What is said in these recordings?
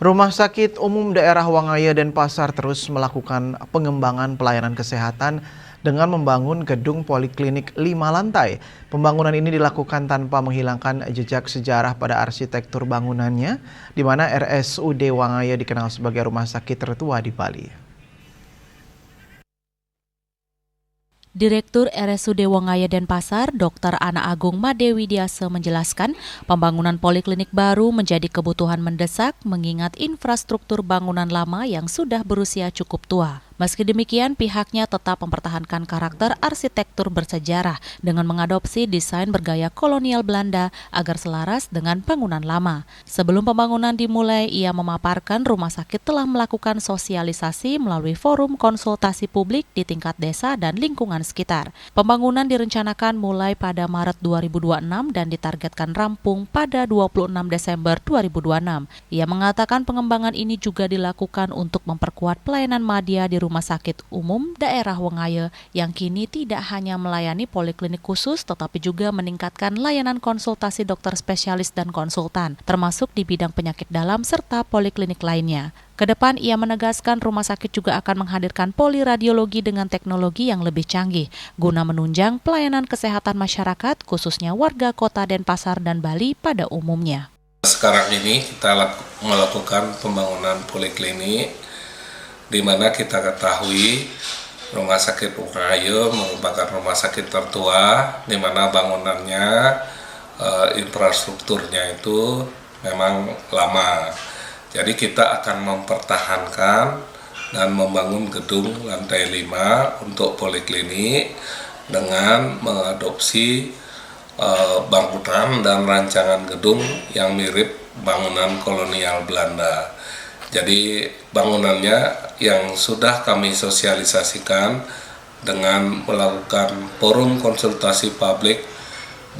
Rumah Sakit Umum Daerah Wangaya Denpasar terus melakukan pengembangan pelayanan kesehatan dengan membangun gedung poliklinik 5 lantai. Pembangunan ini dilakukan tanpa menghilangkan jejak sejarah pada arsitektur bangunannya, di mana RSUD Wangaya dikenal sebagai rumah sakit tertua di Bali. Direktur RSUD Wangaya Denpasar, Dr. Ana Agung Madewidiase menjelaskan, pembangunan poliklinik baru menjadi kebutuhan mendesak mengingat infrastruktur bangunan lama yang sudah berusia cukup tua. Meski demikian, pihaknya tetap mempertahankan karakter arsitektur bersejarah dengan mengadopsi desain bergaya kolonial Belanda agar selaras dengan bangunan lama. Sebelum pembangunan dimulai, ia memaparkan rumah sakit telah melakukan sosialisasi melalui forum konsultasi publik di tingkat desa dan lingkungan sekitar. Pembangunan direncanakan mulai pada Maret 2026 dan ditargetkan rampung pada 26 Desember 2026. Ia mengatakan pengembangan ini juga dilakukan untuk memperkuat pelayanan madya di Rumah Sakit Umum Daerah Wangaya yang kini tidak hanya melayani poliklinik khusus tetapi juga meningkatkan layanan konsultasi dokter spesialis dan konsultan, termasuk di bidang penyakit dalam serta poliklinik lainnya. Kedepan ia menegaskan rumah sakit juga akan menghadirkan poliradiologi dengan teknologi yang lebih canggih guna menunjang pelayanan kesehatan masyarakat khususnya warga kota Denpasar dan Bali pada umumnya. Sekarang ini kita melakukan pembangunan poliklinik di mana kita ketahui Rumah Sakit Wangaya merupakan rumah sakit tertua di mana bangunannya infrastrukturnya itu memang lama. Jadi kita akan mempertahankan dan membangun gedung lantai 5 untuk poliklinik dengan mengadopsi bangunan dan rancangan gedung yang mirip bangunan kolonial Belanda. Jadi bangunannya yang sudah kami sosialisasikan dengan melakukan forum konsultasi publik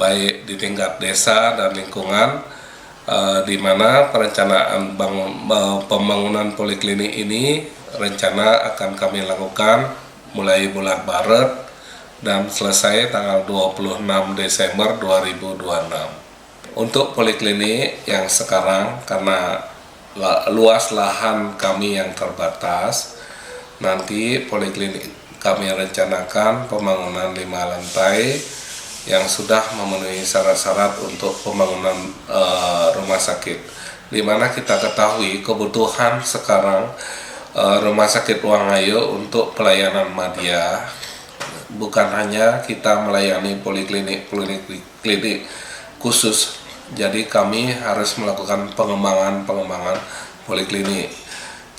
baik di tingkat desa dan lingkungan, di mana perencanaan pembangunan poliklinik ini rencana akan kami lakukan mulai bulan Maret dan selesai tanggal 26 Desember 2026. Untuk poliklinik yang sekarang karena luas lahan kami yang terbatas, nanti poliklinik kami rencanakan pembangunan 5 lantai yang sudah memenuhi syarat-syarat untuk pembangunan rumah sakit. Di mana kita ketahui kebutuhan sekarang Rumah Sakit Wangaya untuk pelayanan madya, bukan hanya kita melayani poliklinik khusus. Jadi kami harus melakukan pengembangan poliklinik.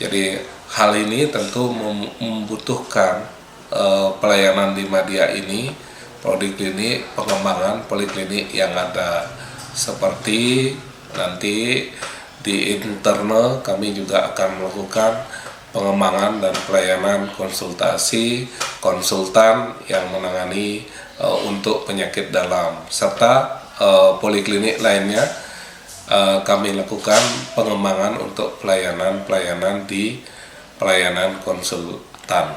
Jadi hal ini tentu membutuhkan pelayanan di madya ini, poliklinik, pengembangan poliklinik yang ada. Seperti nanti di internal kami juga akan melakukan pengembangan dan pelayanan konsultasi, konsultan yang menangani untuk penyakit dalam, serta poliklinik lainnya kami lakukan pengembangan untuk pelayanan di pelayanan konsultan.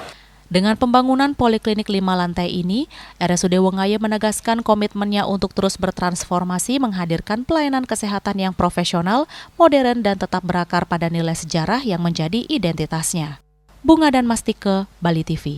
Dengan pembangunan poliklinik 5 lantai ini, RSUD Wangaya menegaskan komitmennya untuk terus bertransformasi menghadirkan pelayanan kesehatan yang profesional, modern, dan tetap berakar pada nilai sejarah yang menjadi identitasnya. Bunga dan Mastike, Bali TV.